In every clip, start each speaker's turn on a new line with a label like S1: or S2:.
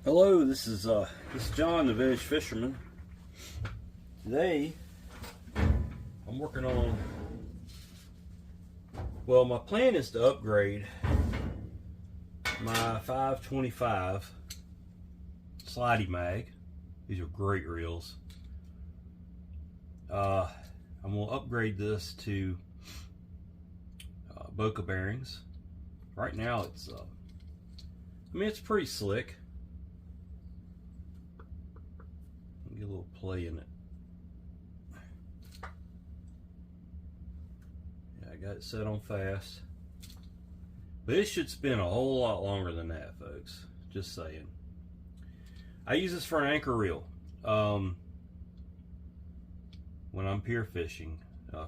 S1: Hello, this is John, the Vintage Fisherman. Today, I'm working on. Well, my plan is to upgrade my 525 Slidey Mag. These are great reels. I'm going to upgrade this to Boca bearings. Right now, it's it's pretty slick. Get a little play in it. Yeah, I got it set on fast. But it should spin a whole lot longer than that, folks. Just saying. I use this for an anchor reel. When I'm pier fishing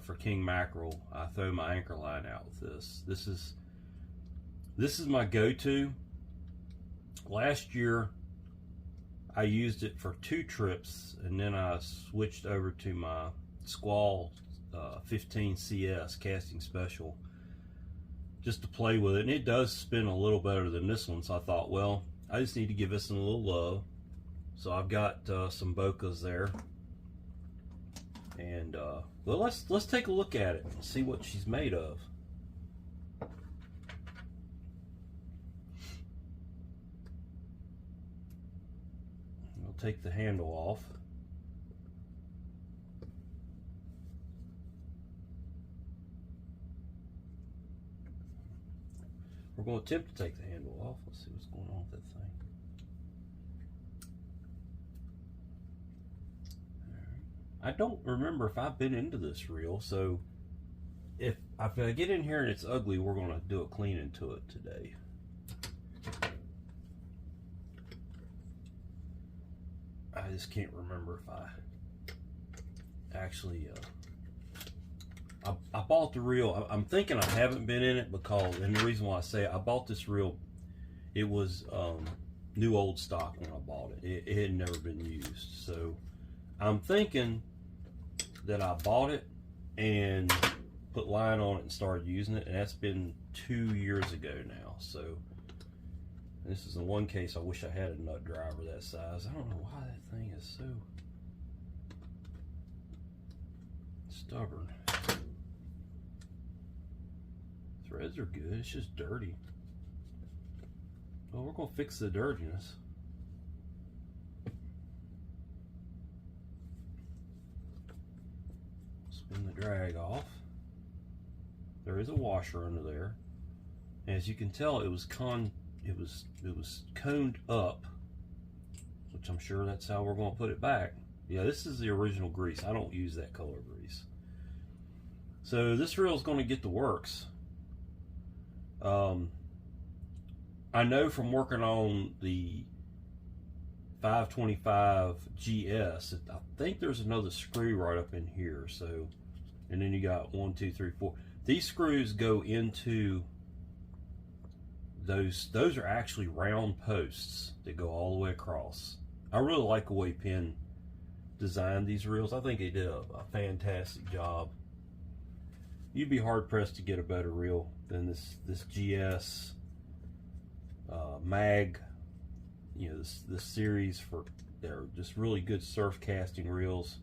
S1: for king mackerel, I throw my anchor line out with this. This is my go-to. Last year, I used it for 2 trips, and then I switched over to my Squall 15 CS casting special just to play with it, and it does spin a little better than this one. So I thought, well, I just need to give this one a little love. So I've got some Bocas there, and well, let's take a look at it and see what she's made of. Take the handle off. We're going to attempt to take the handle off. Let's see what's going on with that thing. I don't remember if I've been into this reel, so if I get in here and it's ugly, we're going to do a cleaning to it today. I just can't remember if I actually I bought the reel. I'm thinking I haven't been in it because, and the reason why I say I bought this reel, it was new old stock when I bought it. It had never been used, so I'm thinking that I bought it and put line on it and started using it, and that's been 2 years ago now. So this is the one case I wish I had a nut driver that size. I don't know why that thing is so stubborn. Threads are good, it's just dirty. Well, we're gonna fix the dirtiness. Spin the drag off. There is a washer under there. As you can tell, it was coned up, which I'm sure that's how we're going to put it back. Yeah, this is the original grease. I don't use that color grease. So this reel is going to get the works. I know from working on the 525 GS, I think there's another screw right up in here. So, and then you got 1, 2, 3, 4. These screws go into those are actually round posts that go all the way across. I really like the way Penn designed these reels. I think they did a fantastic job. You'd be hard pressed to get a better reel than this GS Mag. You know, this series for they're just really good surf casting reels.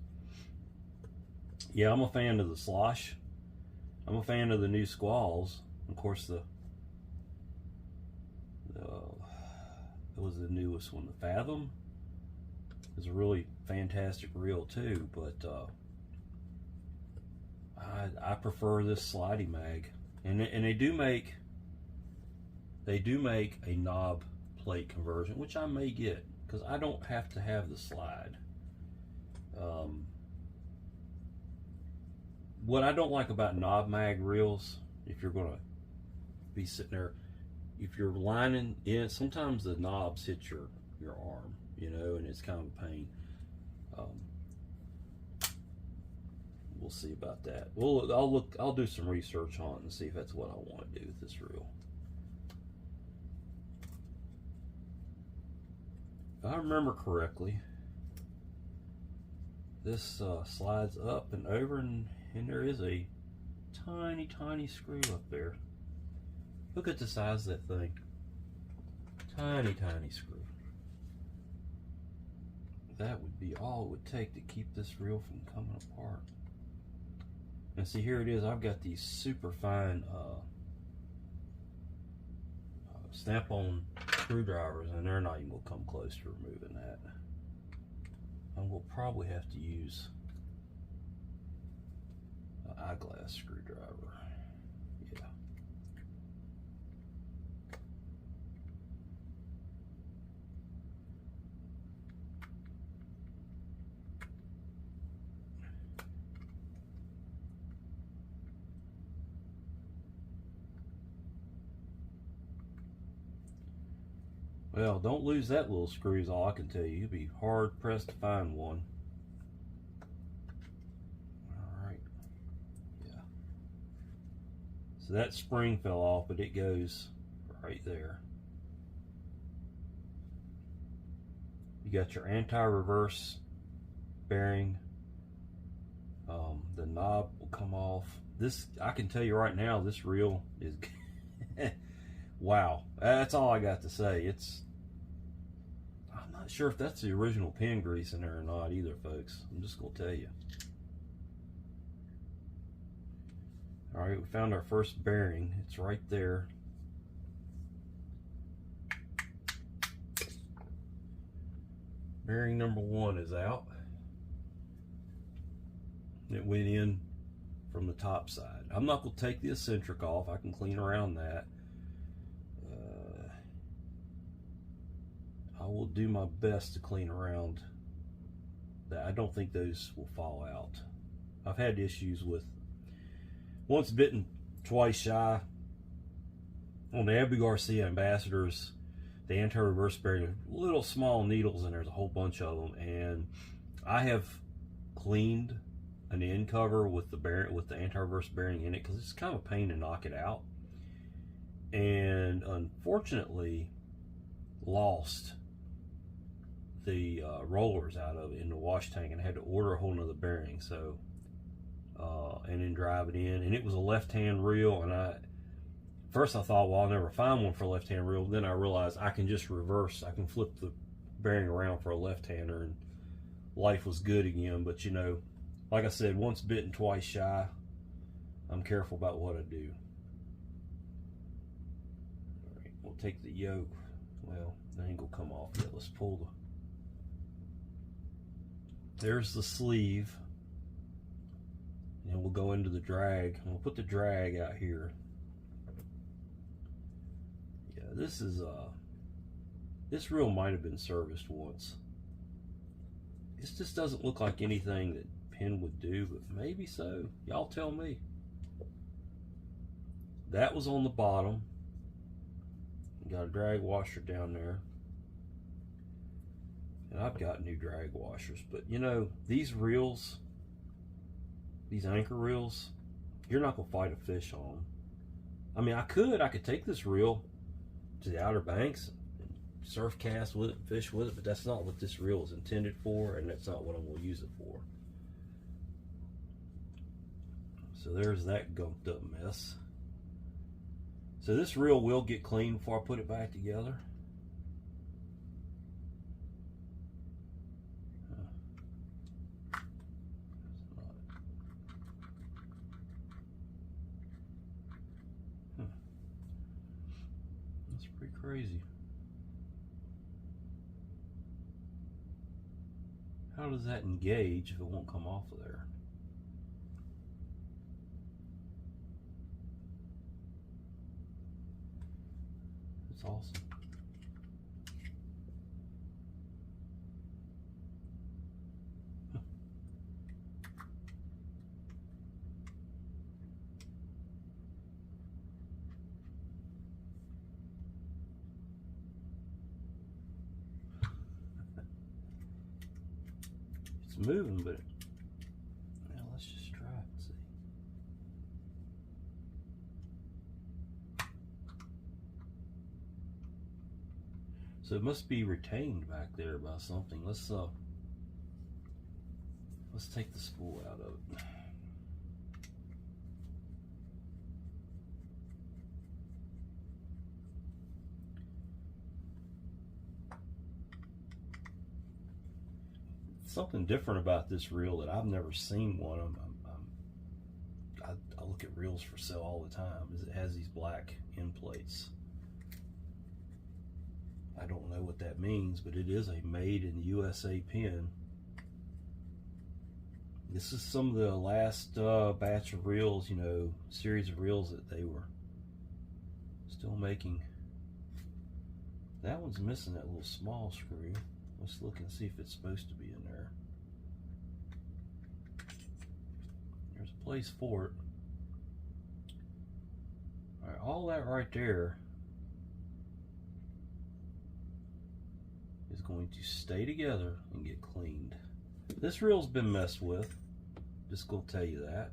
S1: Yeah, I'm a fan of the Slosh. I'm a fan of the new Squalls. Of course, it was the newest one. The Fathom is a really fantastic reel too, but I prefer this Slidey Mag, and they do make a knob plate conversion, which I may get because I don't have to have the slide. What I don't like about knob mag reels, if you're gonna be sitting there, if you're lining in, sometimes the knobs hit your arm, you know, and it's kind of a pain. We'll see about that. I'll do some research on it and see if that's what I want to do with this reel. If I remember correctly, this slides up and over, and there is a tiny screw up there. Look at the size of that thing. Tiny screw. that would be all it would take to keep this reel from coming apart. And see, here it is. I've got these super fine snap-on screwdrivers, and they're not even gonna come close to removing that. I'm gonna probably have to use an eyeglass screwdriver. Yeah. Well, don't lose that little screw is all I can tell you. You'd be hard pressed to find one. Alright. Yeah. So that spring fell off, but it goes right there. You got your anti-reverse bearing. The knob will come off. This, I can tell you right now, this reel is wow. That's all I got to say. I'm not sure if that's the original Penn grease in there or not either, folks. I'm just gonna tell you. All right, we found our first bearing. It's right there. Bearing number 1 is out. It went in from the top side. I'm not gonna take the eccentric off. I can clean around that. I will do my best to clean around that. I don't think those will fall out. I've had issues with once bitten, twice shy. On the Abu Garcia Ambassadors, the anti-reverse bearing, little small needles, and there's a whole bunch of them. And I have cleaned an end cover with the bearing, with the anti-reverse bearing in it, because it's kind of a pain to knock it out. And unfortunately, lost the rollers out of it in the wash tank, and I had to order a whole nother bearing. So and then drive it in, and it was a left-hand reel, and first I thought, well, I'll never find one for a left-hand reel. Then I realized I can just reverse, I can flip the bearing around for a left-hander, and life was good again. But you know, like I said, once bitten, twice shy. I'm careful about what I do. All right, we'll take the yoke. Well, the ain't gonna come off yet. Let's pull there's the sleeve, and we'll go into the drag. And we'll put the drag out here. Yeah, this is this reel might have been serviced once. This just doesn't look like anything that Penn would do, but maybe so. Y'all tell me. That was on the bottom. Got a drag washer down there. And I've got new drag washers, but you know, these reels, these anchor reels, you're not gonna fight a fish on them. I mean, I could take this reel to the Outer Banks and surf cast with it, fish with it, but that's not what this reel is intended for, and that's not what I'm gonna use it for. So there's that gumped up mess. So this reel will get clean before I put it back together. That's pretty crazy. How does that engage if it won't come off of there? It's awesome. It's moving, but well, let's just try it and see. So it must be retained back there by something. Let's take the spool out of it. something different about this reel that I've never seen one. I look at reels for sale all the time. Is it has these black end plates. I don't know what that means, but it is a made in USA Penn. This is some of the last batch of reels, you know, series of reels that they were still making. That one's missing that little small screw. Let's look and see if it's supposed to be in there. There's a place for it. All right, all that right there is going to stay together and get cleaned. This reel's been messed with. Just gonna tell you that.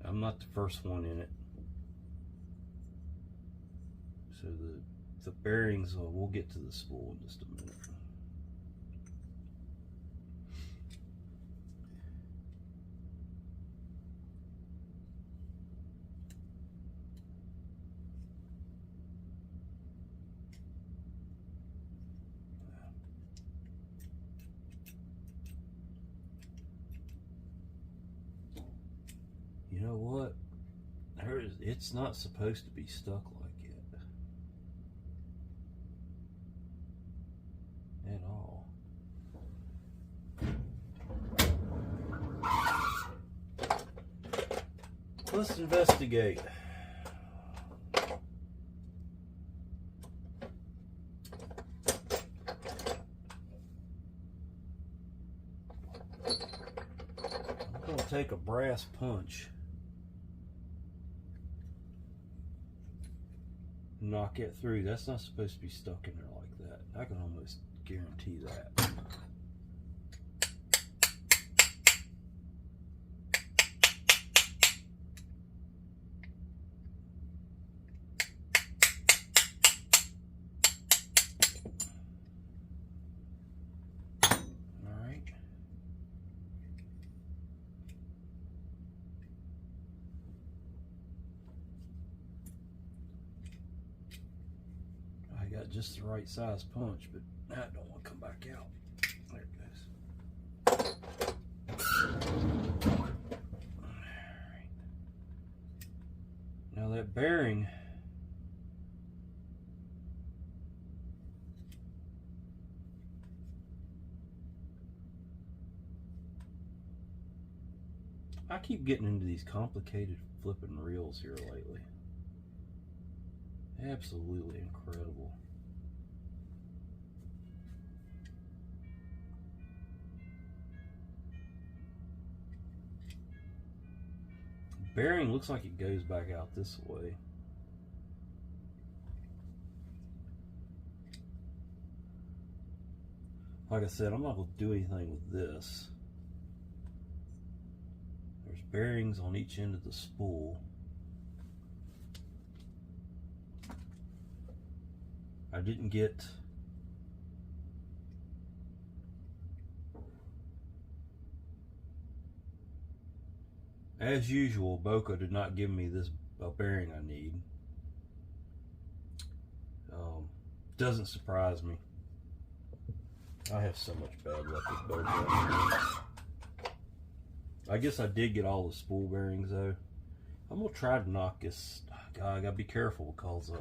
S1: I'm not the first one in it. So the bearings, we'll get to the spool in just a minute. You know what? It's not supposed to be stuck like it at all. Let's investigate. I'm going to take a brass punch. Knock it through. That's not supposed to be stuck in there like that. I can almost guarantee that. All right. Got just the right size punch, but I don't want to come back out. There it goes. All right. Now that bearing, I keep getting into these complicated flipping reels here lately. Absolutely incredible. Bearing looks like it goes back out this way. Like I said, I'm not going to do anything with this. There's bearings on each end of the spool. I didn't get as usual, Boca did not give me this bearing I need. Doesn't surprise me. I have so much bad luck with Boca. I guess I did get all the spool bearings though. I'm gonna try to knock this. God, I gotta be careful because I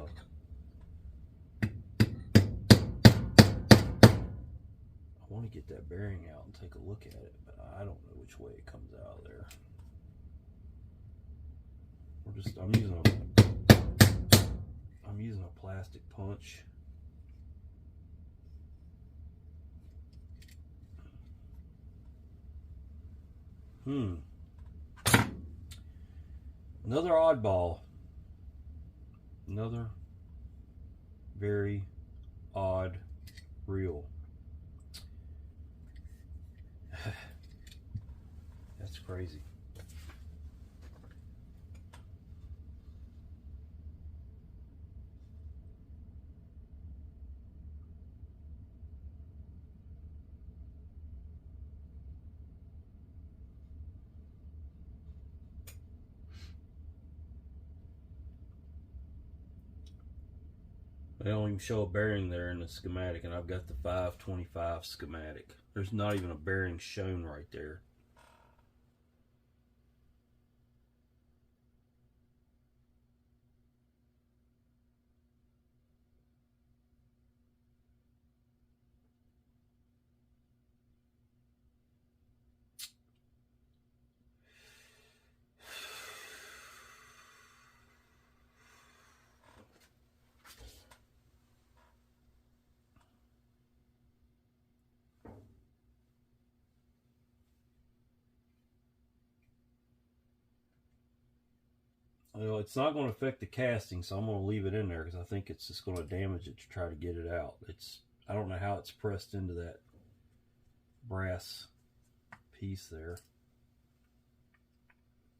S1: want to get that bearing out and take a look at it, but I don't know which way it comes out of there. I'm using a plastic punch. Another oddball. Another very odd reel. That's crazy. They don't even show a bearing there in the schematic, and I've got the 525 schematic. There's not even a bearing shown right there. Well, it's not going to affect the casting, so I'm going to leave it in there because I think it's just going to damage it to try to get it out. I don't know how it's pressed into that brass piece there.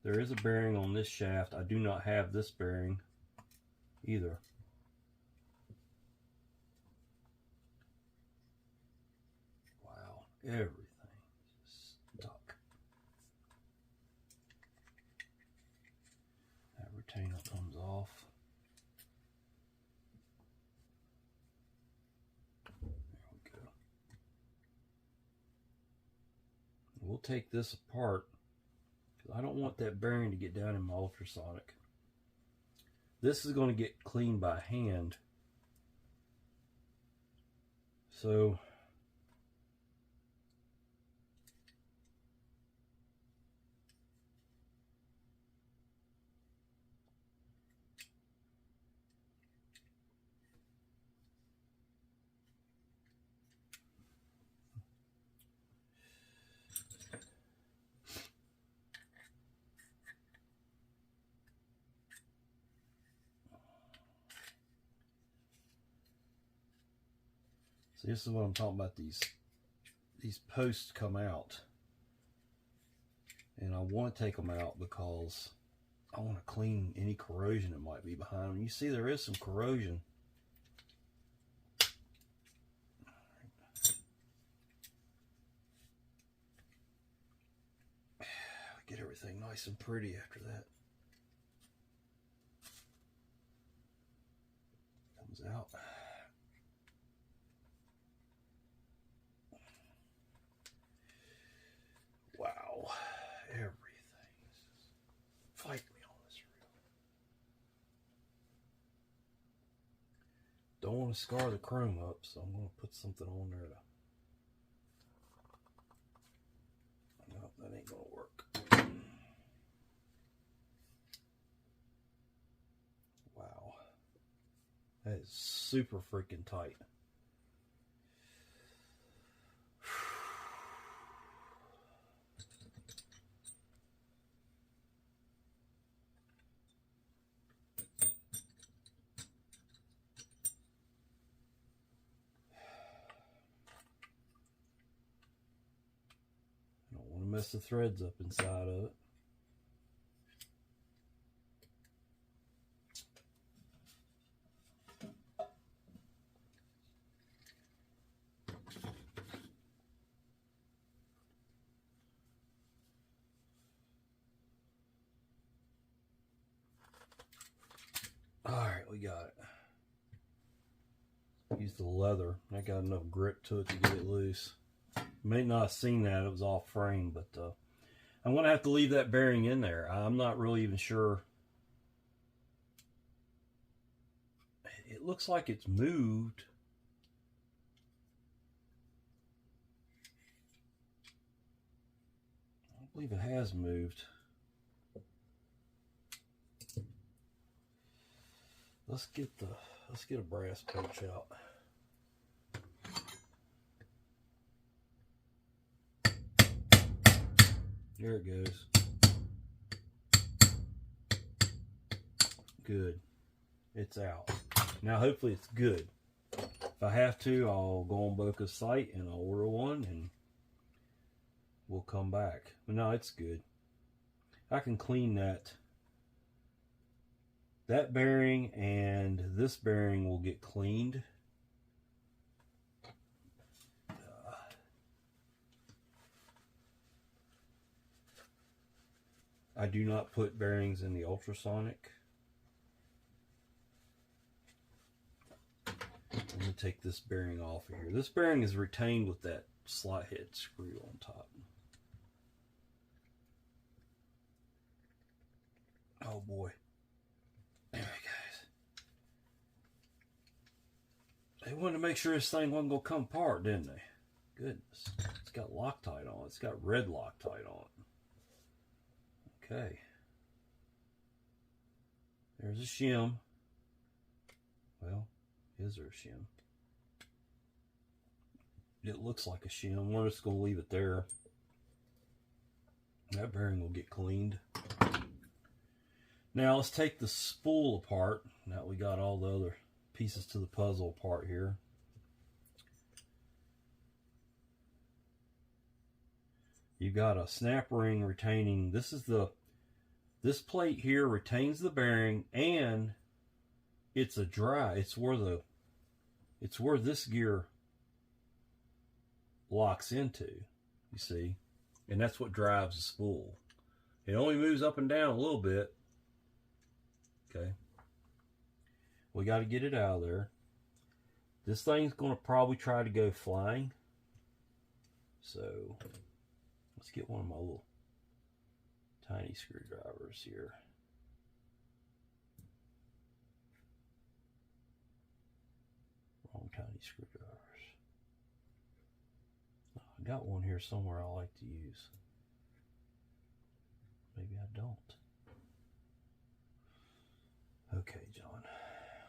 S1: There is a bearing on this shaft. I do not have this bearing either. Wow, everything is stuck. That retainer comes off. There we go. We'll take this apart. I don't want that bearing to get down in my ultrasonic. This is going to get cleaned by hand. So see, this is what I'm talking about. These posts come out, and I want to take them out because I want to clean any corrosion that might be behind them. You see, there is some corrosion. Get everything nice and pretty after that. Comes out. Wow, everything. Fight me on this reel. Don't want to scar the chrome up, so I'm going to put something on there to... No, that ain't going to work. Wow. That is super freaking tight. Mess the threads up inside of it. All right, we got it. Use the leather. I got enough grip to it to get it loose. You may not have seen that, it was off frame, but I'm going to have to leave that bearing in there. I'm not really even sure. It looks like it's moved. I believe it has moved. Let's get a brass punch out. There it goes. Good. It's out. Now hopefully it's good. If I have to, I'll go on Boca's site and I'll order one and we'll come back. But no, it's good. I can clean that. That bearing and this bearing will get cleaned. I do not put bearings in the ultrasonic. Let me take this bearing off of here. This bearing is retained with that slot head screw on top. Oh boy. There it goes. They wanted to make sure this thing wasn't going to come apart, didn't they? Goodness. It's got Loctite on it. It's got red Loctite on it. Okay. There's a shim. Well, is there a shim? It looks like a shim. We're just going to leave it there. That bearing will get cleaned. Now let's take the spool apart. Now we got all the other pieces to the puzzle apart here. You've got a snap ring retaining. This plate here retains the bearing, and it's a dry. It's where this gear locks into. You see, and that's what drives the spool. It only moves up and down a little bit. Okay, we got to get it out of there. This thing's going to probably try to go flying, so let's get one of my little tiny screwdrivers here. Wrong tiny screwdrivers. I got one here somewhere I like to use. Maybe I don't. Okay, John.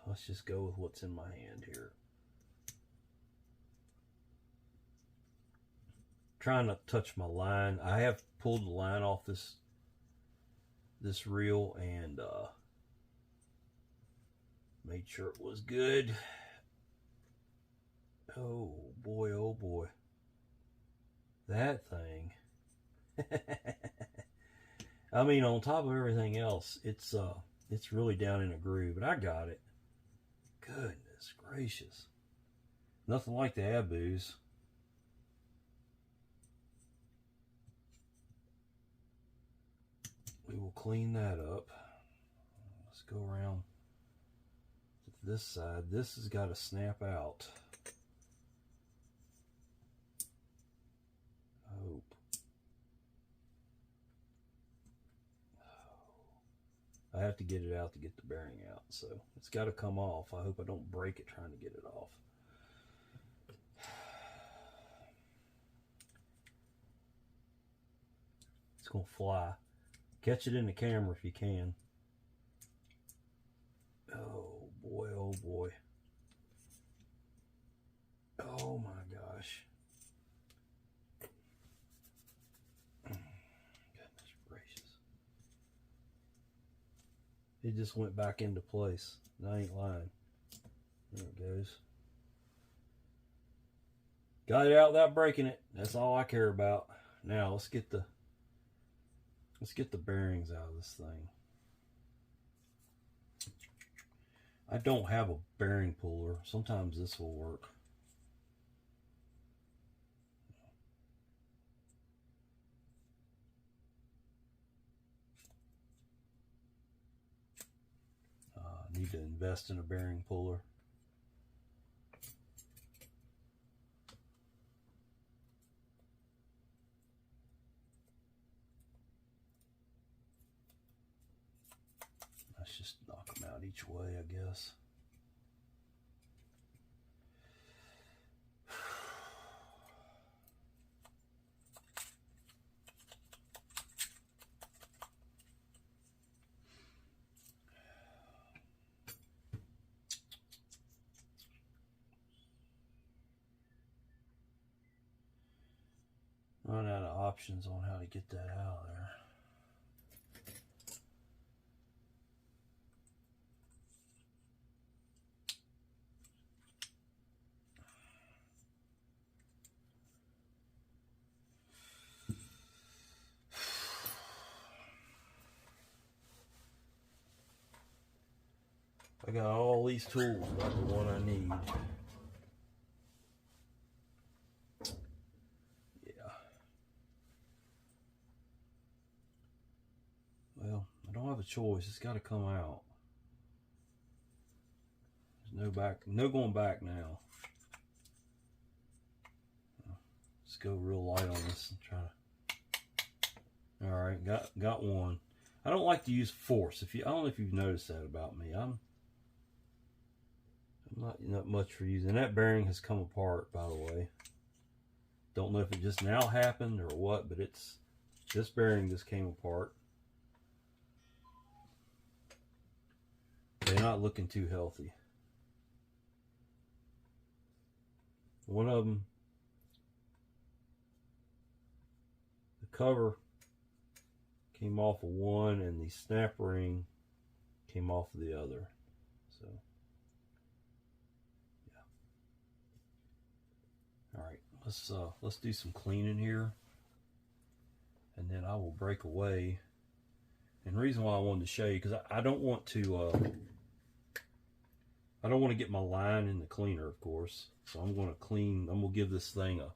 S1: Let's just go with what's in my hand here. Trying not to touch my line. I have pulled the line off this reel and made sure it was good. Oh boy, oh boy. That thing. I mean, on top of everything else, it's really down in a groove, but I got it. Goodness gracious. Nothing like the Abu's. We will clean that up. Let's go around to this side. This has got to snap out. I hope. I have to get it out to get the bearing out, so it's got to come off. I hope I don't break it trying to get it off. It's going to fly. Catch it in the camera if you can. Oh boy, oh boy. Oh my gosh. Goodness gracious. It just went back into place. I ain't lying. There it goes. Got it out without breaking it. That's all I care about. Now let's get the bearings out of this thing. I don't have a bearing puller. Sometimes this will work. Need to invest in a bearing puller. Let's just knock them out each way, I guess. Run out of options on how to get that out of there. I got all these tools, but the one I need. Yeah. Well, I don't have a choice. It's got to come out. no going back now. Let's go real light on this and try to. All right, got one. I don't like to use force. I don't know if you've noticed that about me. I'm not much for using. That bearing has come apart, by the way. Don't know if it just now happened or what, but this bearing just came apart. They're not looking too healthy. One of them, the cover came off of one, and the snap ring came off of the other. So, yeah. All right, let's do some cleaning here, and then I will break away. And the reason why I wanted to show you, because I don't want to. I don't want to get my line in the cleaner, of course. So I'm going to clean. I'm going to give this thing a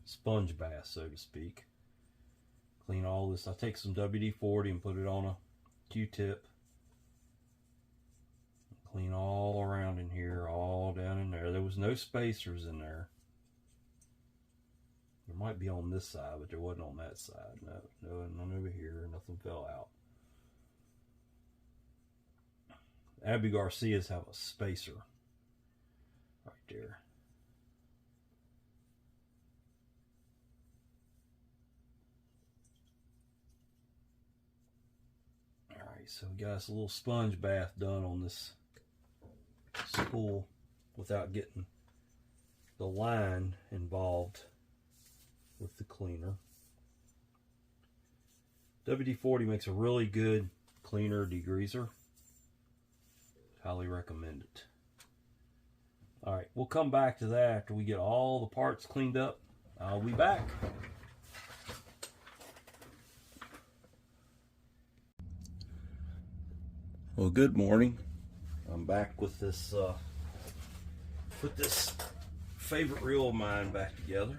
S1: sponge bath, so to speak. Clean all this. I take some WD-40 and put it on a Q-tip. Clean all around in here, all down in there. There was no spacers in there. There might be on this side, but there wasn't on that side. No, none over here. Nothing fell out. Abbey Garcias have a spacer right there. Alright, so we got us a little sponge bath done on this spool without getting the line involved with the cleaner. WD-40 makes a really good cleaner degreaser. Highly recommend it. All right, we'll come back to that after we get all the parts cleaned up. I'll be back. Well, good morning. I'm back with this, put this favorite reel of mine back together.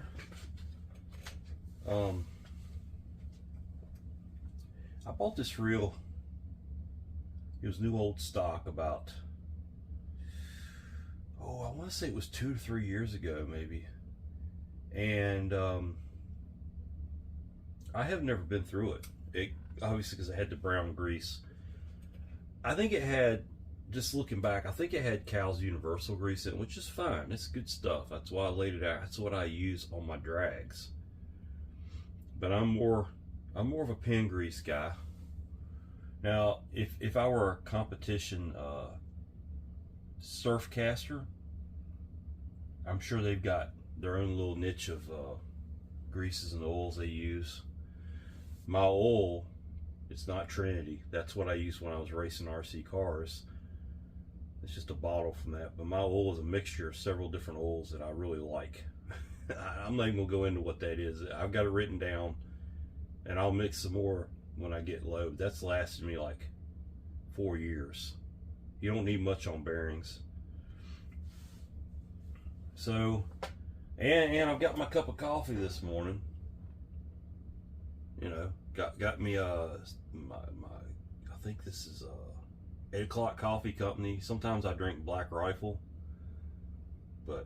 S1: I bought this reel. It was new old stock about, I want to say it was 2 to 3 years ago, maybe. And I have never been through it. Obviously, because I had the brown grease. I think it had, just looking back, I think it had Cal's Universal grease in it, which is fine. It's good stuff. That's why I laid it out. That's what I use on my drags. But I'm more of a Penn grease guy. Now, if I were a competition surf caster, I'm sure they've got their own little niche of greases and oils they use. My oil, it's not Trinity. That's what I used when I was racing RC cars. It's just a bottle from that. But my oil is a mixture of several different oils that I really like. I'm not even going to go into what that is. I've got it written down, and I'll mix some more when I get low. That's lasted me like 4 years. You don't need much on bearings. So, and I've got my cup of coffee this morning. You know, got me my I think this is 8 o'clock coffee company. Sometimes I drink Black Rifle, but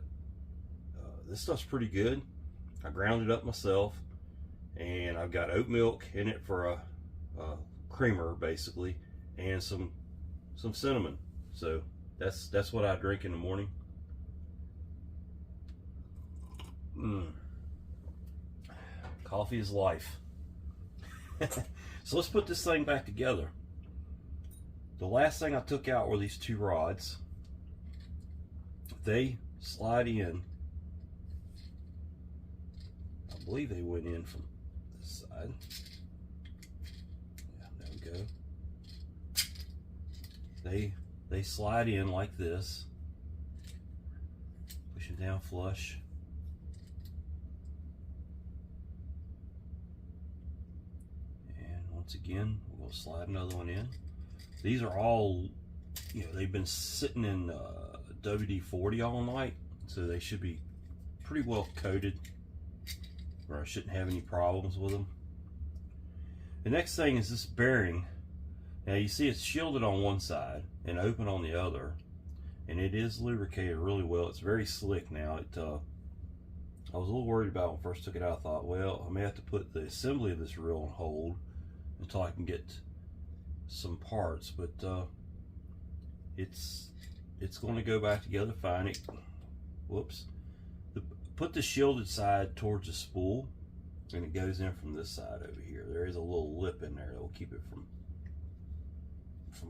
S1: this stuff's pretty good. I ground it up myself, and I've got oat milk in it for a creamer basically, and some cinnamon. So that's what I drink in the morning. Coffee is life. So let's put this thing back together. The last thing I took out were these 2 rods. They slide in. I believe they went in from this side. Yeah, there we go. They slide in like this. Push them down flush. And once again, we'll slide another one in. These are all, you know, they've been sitting in WD-40 all night, so they should be pretty well coated, or I shouldn't have any problems with them. The next thing is this bearing. Now you see it's shielded on one side and open on the other, and it is lubricated really well. It's very slick now. I was a little worried about it when I first took it out. I thought, well, I may have to put the assembly of this reel on hold until I can get some parts, but it's going to go back together fine. Whoops. Put the shielded side towards the spool, and it goes in from this side over here. There is a little lip in there that will keep it from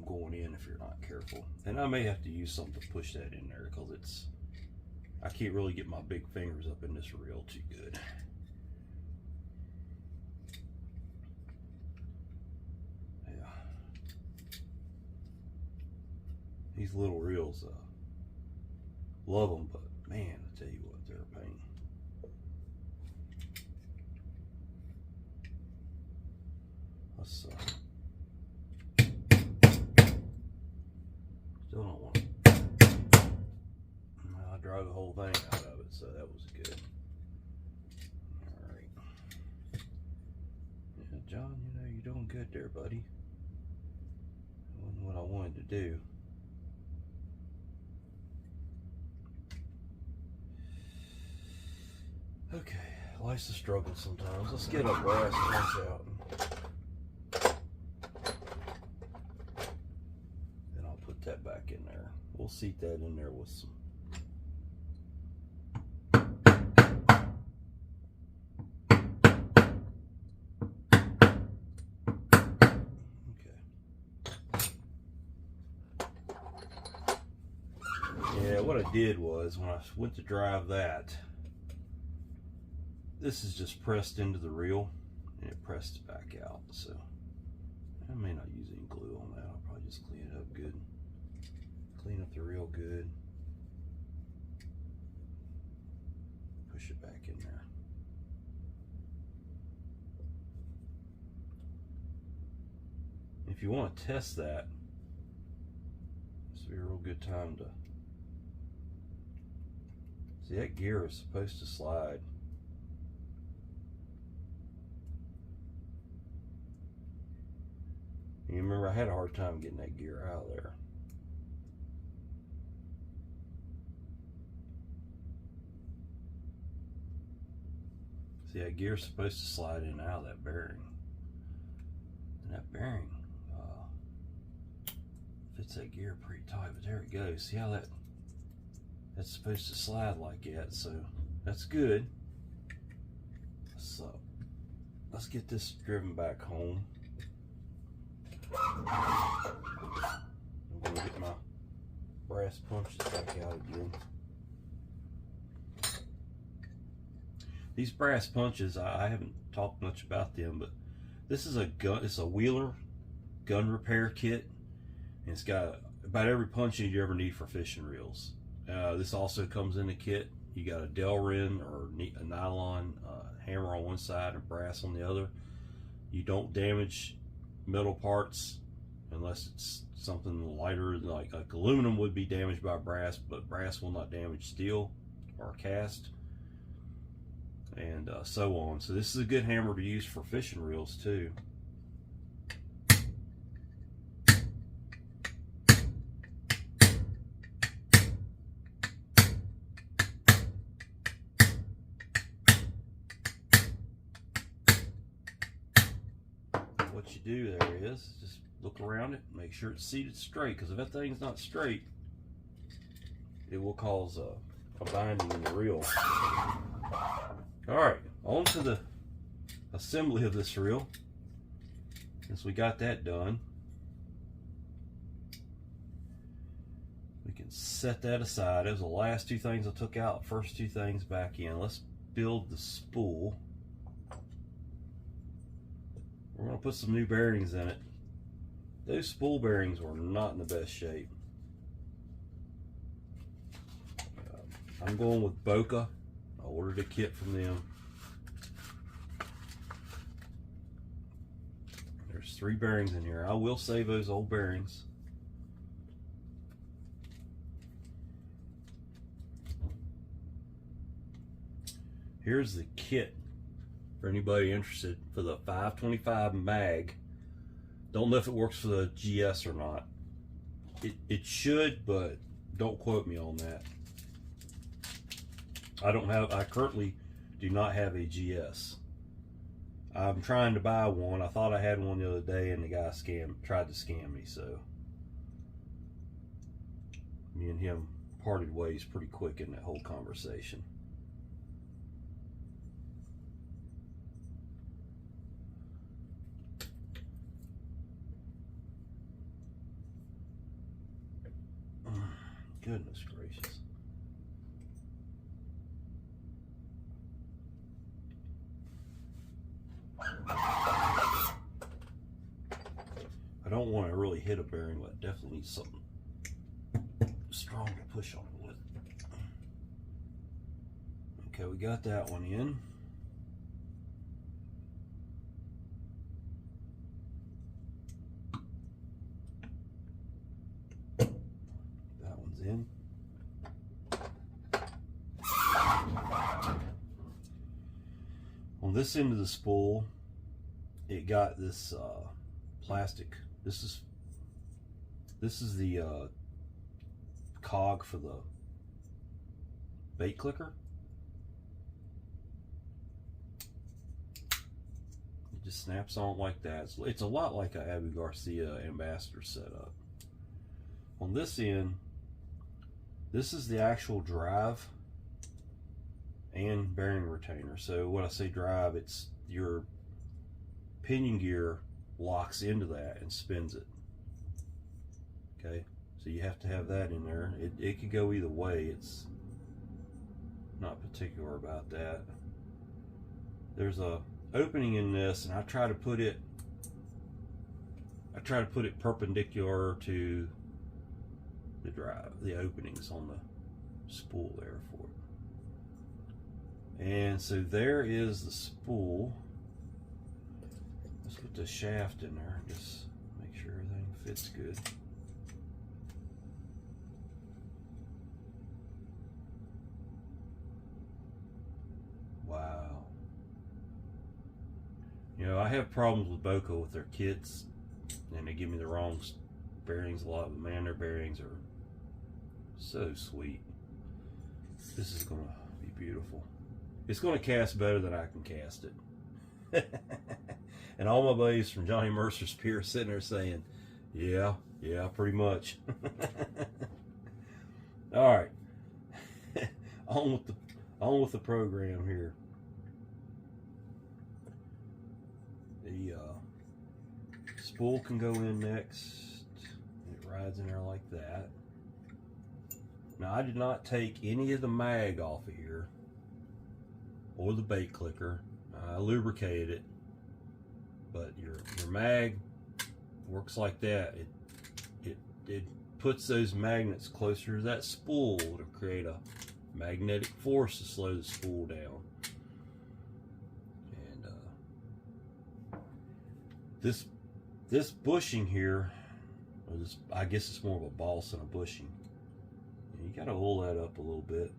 S1: going in if you're not careful. And I may have to use something to push that in there because I can't really get my big fingers up in this reel too good. Yeah. These little reels, love them, but man, I tell you what, they're a pain. Let's still don't want to. I drove the whole thing out of it, so that was good. All right. Yeah, John, you know, you're doing good there, buddy. That wasn't what I wanted to do. Okay, life's a struggle sometimes. Let's get a brass punch out. Then I'll put that back in there. We'll seat that in there with some. Yeah, what I did was when I went to drive that, this is just pressed into the reel and it pressed it back out. So I may not use any glue on that. I'll probably just clean it up good. Clean up the reel good. Push it back in there. If you want to test that, this would be a real good time to see. That gear is supposed to slide. You remember, I had a hard time getting that gear out of there. See, that gear's supposed to slide in and out of that bearing. And that bearing fits that gear pretty tight, but there it goes. See how that's supposed to slide like that, so that's good. So let's get this driven back home. I'm going to get my brass punches back out again. These brass punches, I haven't talked much about them, but this is a gun. It's a Wheeler gun repair kit, and it's got about every punch you ever need for fishing reels. This also comes in the kit. You got a Delrin or a nylon hammer on one side and brass on the other. You don't damage metal parts unless it's something lighter, like aluminum would be damaged by brass, but brass will not damage steel or cast, and so on. So this is a good hammer to use for fishing reels too. What you do there is just look around it, make sure it's seated straight, because if that thing's not straight, it will cause a binding in the reel. Alright, on to the assembly of this reel. Since we got that done, we can set that aside. Those are the last two things I took out, first two things back in. Let's build the spool. We're going to put some new bearings in it. Those spool bearings were not in the best shape. I'm going with Boca. I ordered a kit from them. There's 3 bearings in here. I will save those old bearings. Here's the kit for anybody interested for the 525 mag. Don't know if it works for the GS or not. It should, but Don't quote me on that. I currently do not have a GS. I'm trying to buy one. I thought I had one the other day and the guy tried to scam me, so me and him parted ways pretty quick in that whole conversation. Goodness gracious. I don't want to really hit a bearing, but I definitely need something strong to push on it with. Okay, we got that one in. That one's in. On this end of the spool, it got this plastic. This is the cog for the bait clicker. It just snaps on like that. It's a lot like a Abu Garcia Ambassador setup. On this end, this is the actual drive and bearing retainer. So when I say drive, it's your pinion gear locks into that and spins it. Okay, so you have to have that in there. It could go either way. It's not particular about that. There's a opening in this, and I try to put it perpendicular to the drive, the openings on the spool there for it. And so there is the spool. Let's put the shaft in there and just make sure everything fits good. Wow. You know, I have problems with Boca with their kits, and they give me the wrong bearings a lot, but man, their bearings are so sweet. This is gonna be beautiful. It's gonna cast better than I can cast it. And all my buddies from Johnny Mercer's Pier sitting there saying, yeah, pretty much. All right, on with the program here. The spool can go in next. It rides in there like that. Now, I did not take any of the mag off of here or the bait clicker. I lubricated it, but your mag works like that. It puts those magnets closer to that spool to create a magnetic force to slow the spool down. And this bushing here, or this, I guess it's more of a boss than a bushing. You got to hold that up a little bit.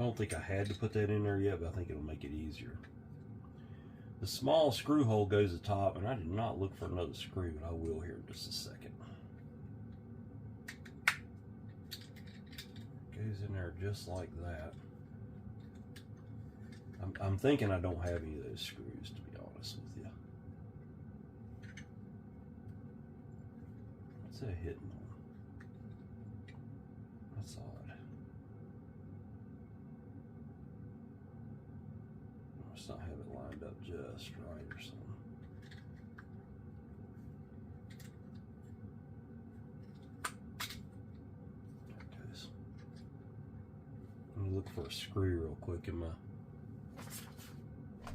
S1: I don't think I had to put that in there yet, but I think it'll make it easier. The small screw hole goes at the top, and I did not look for another screw, but I will here in just a second. Goes in there just like that. I'm thinking I don't have any of those screws, to be honest with you. What's that hitting on? That's odd. Not have it lined up just right or something. There it goes. Let me look for a screw real quick in my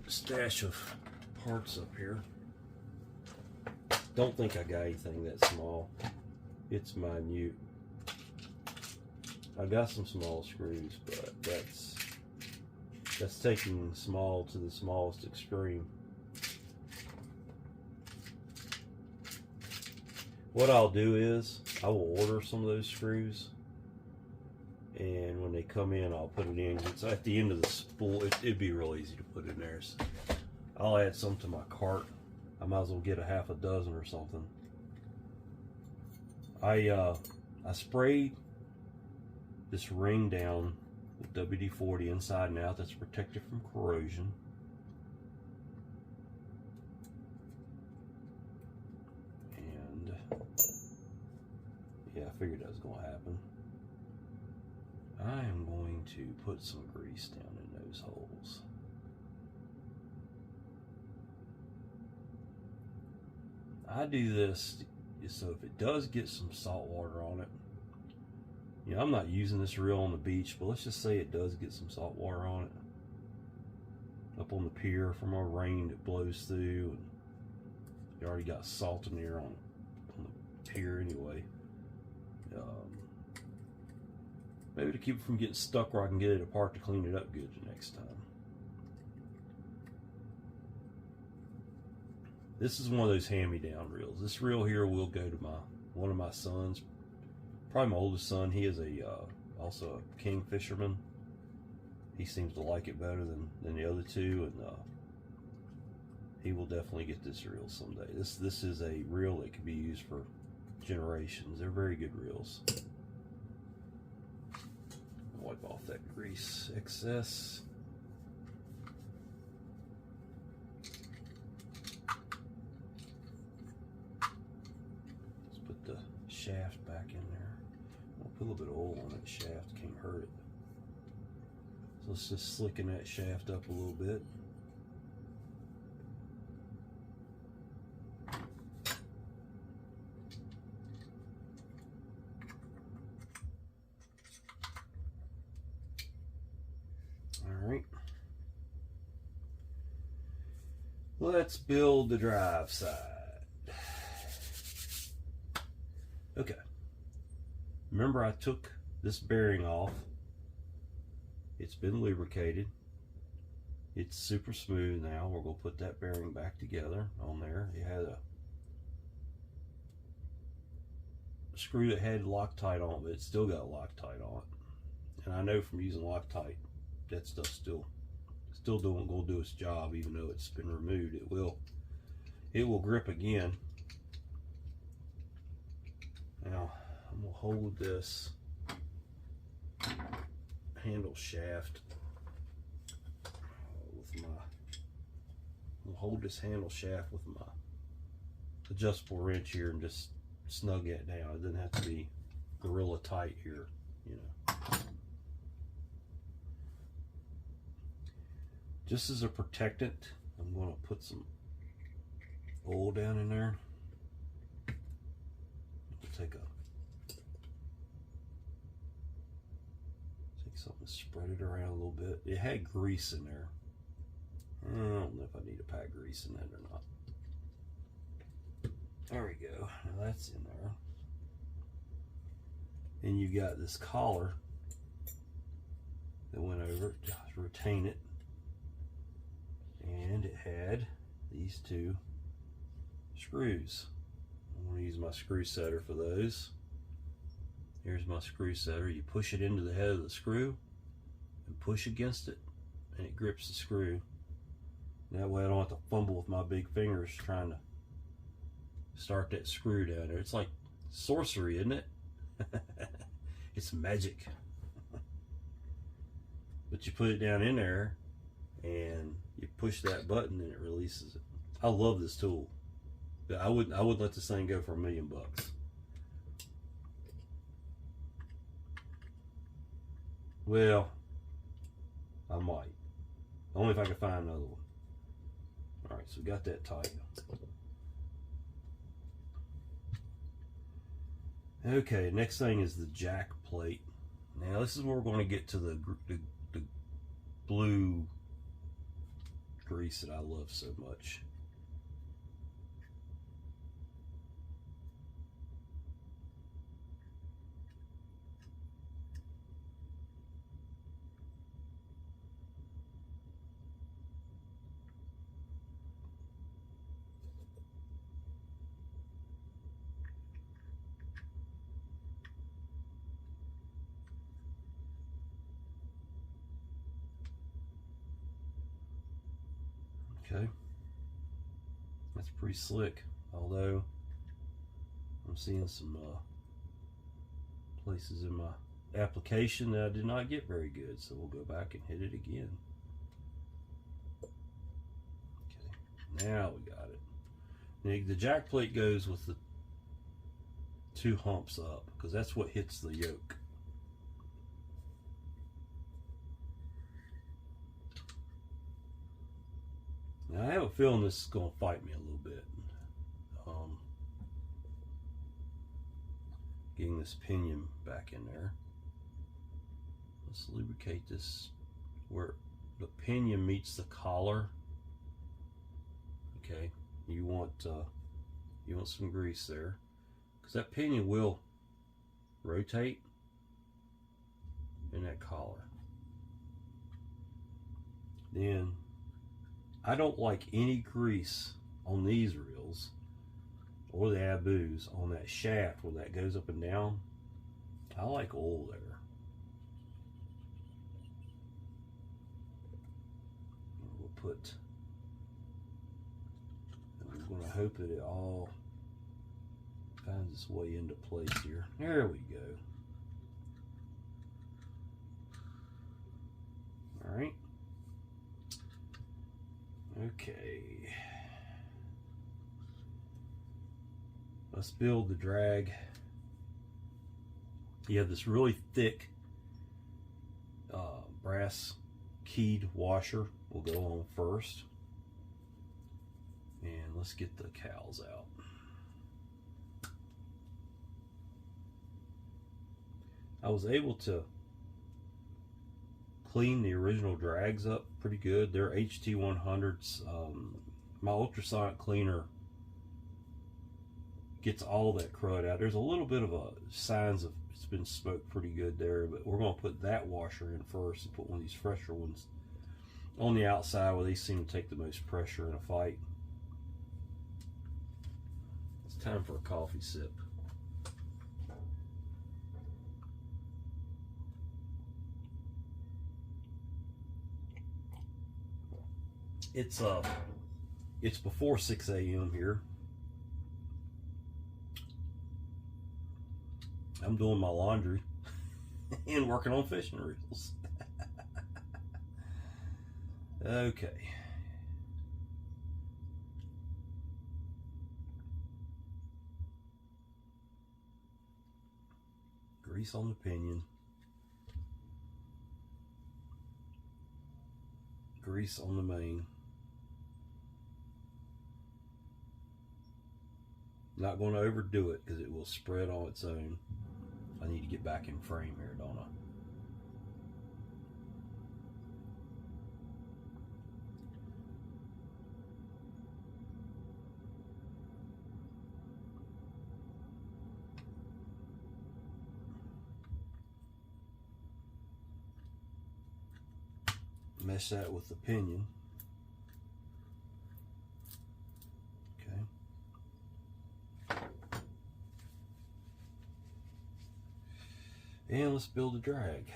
S1: stash of parts up here. Don't think I got anything that small. It's minute. I got some small screws, but that's That's taking small to the smallest extreme. What I'll do is I will order some of those screws, and when they come in I'll put it in. It's at the end of the spool. It'd be real easy to put in there. So I'll add some to my cart. I might as well get a half a dozen or something. I sprayed this ring down with WD-40 inside and out. That's protected from corrosion. And yeah, I figured that was going to happen. I am going to put some grease down in those holes. I do this so if it does get some salt water on it, you know, I'm not using this reel on the beach, but let's just say it does get some salt water on it. Up on the pier from a rain that blows through, and you already got salt in there on the pier anyway. Maybe to keep it from getting stuck where I can get it apart to clean it up good the next time. This is one of those hand-me-down reels. This reel here will go to one of my sons, probably my oldest son. He is also a king fisherman. He seems to like it better than the other two, and he will definitely get this reel someday. This is a reel that can be used for generations. They're very good reels. Wipe off that grease excess. Let's put the shaft back in there. I'll put a little bit of oil on that shaft, can't hurt it. So let's just slicken that shaft up a little bit. Alright. Let's build the drive side. Okay. Remember I took this bearing off. It's been lubricated. It's super smooth now. We're going to put that bearing back together on there. It had a screw that had Loctite on it, but it still got Loctite on it. And I know from using Loctite, that stuff's still going to do its job, even though it's been removed. It will grip again. Now I'm going to hold this handle shaft with my adjustable wrench here and just snug that down. It doesn't have to be gorilla tight here, you know. Just as a protectant, I'm going to put some oil down in there. Take something, spread it around a little bit. It had grease in there. I don't know if I need to pack grease in that or not. There we go. Now that's in there. And you got this collar that went over it to retain it. And it had these two screws. I'm going to use my screw setter for those. Here's my screw setter. You push it into the head of the screw and push against it, and it grips the screw. That way I don't have to fumble with my big fingers trying to start that screw down there. It's like sorcery, isn't it? It's magic. But you put it down in there and you push that button and it releases it. I love this tool. I wouldn't let this thing go for $1 million. Well, I might. Only if I can find another one. Alright, so we got that tight. Okay, next thing is the jack plate. Now this is where we're going to get to the blue grease that I love so much. Okay, that's pretty slick, although I'm seeing some places in my application that I did not get very good, so we'll go back and hit it again. Okay, now we got it. Now, the jack plate goes with the 2 humps up because that's what hits the yoke. Now, I have a feeling this is going to fight me a little bit. Getting this pinion back in there. Let's lubricate this where the pinion meets the collar. Okay, you want some grease there, because that pinion will rotate in that collar. Then I don't like any grease on these reels or the Abus on that shaft where that goes up and down. I like oil there. We'll put, and we're going to hope that it all finds its way into place here. There we go. All right. Okay. Let's build the drag. You have this really thick brass keyed washer. Will go on first. And let's get the cowls out. I was able to clean the original drags up pretty good. They're HT100s. My ultrasonic cleaner gets all that crud out. There's a little bit of signs of it's been smoked pretty good there, but we're going to put that washer in first and put one of these fresher ones on the outside where they seem to take the most pressure in a fight. It's time for a coffee sip. It's before 6 a.m. here. I'm doing my laundry and working on fishing reels. Okay. Grease on the pinion. Grease on the main. Not going to overdo it because it will spread on its own. I need to get back in frame here, don't I? Mesh that with the pinion. And let's build a drag.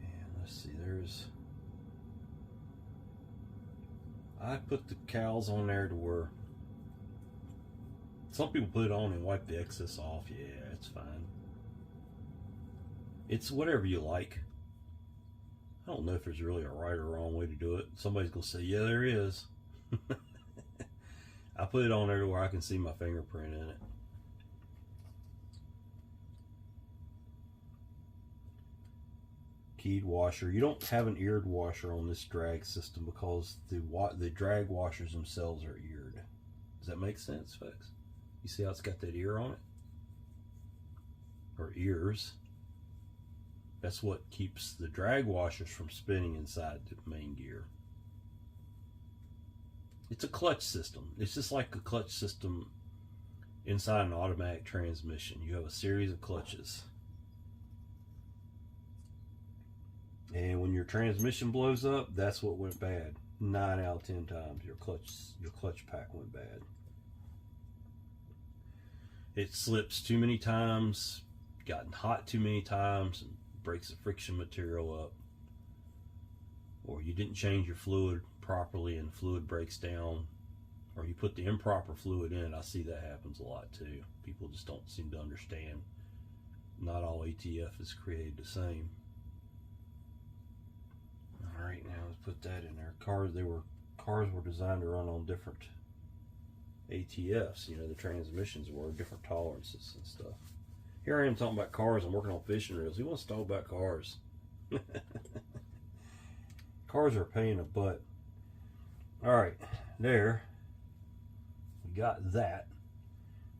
S1: And let's see, I put the cowls on there to where some people put it on and wipe the excess off. Yeah, it's fine. It's whatever you like. I don't know if there's really a right or wrong way to do it. Somebody's gonna say, yeah, there is. I put it on there to where I can see my fingerprint in it. Keyed washer. You don't have an eared washer on this drag system because the drag washers themselves are eared. Does that make sense, folks? You see how it's got that ear on it? Or ears. That's what keeps the drag washers from spinning inside the main gear. It's a clutch system. It's just like a clutch system inside an automatic transmission. You have a series of clutches. And when your transmission blows up, that's what went bad. 9 out of 10 times your clutch pack went bad. It slips too many times, gotten hot too many times, and breaks the friction material up. or you didn't change your fluid properly and fluid breaks down, or you put the improper fluid in. I see that happens a lot too. People just don't seem to understand. Not all ATF is created the same. All right, now let's put that in there. Cars were designed to run on different ATFs. You know, the transmissions were different tolerances and stuff. Here I am talking about cars. I'm working on fishing reels. Who wants to talk about cars? Cars are a pain in the butt. All right, there. We got that.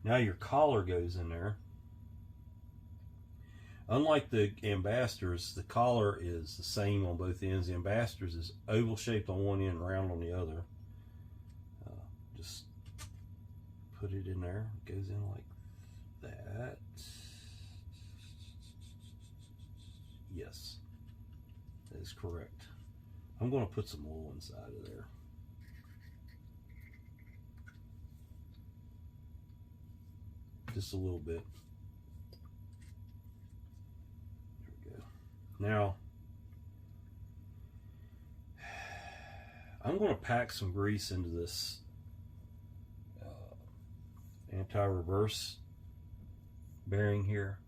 S1: Now your collar goes in there. Unlike the ambassadors, the collar is the same on both ends. The ambassadors is oval shaped on one end, round on the other. Just put it in there. It goes in like that. Yes, that is correct. I'm going to put some oil inside of there. Just a little bit. Now, I'm going to pack some grease into this anti-reverse bearing here.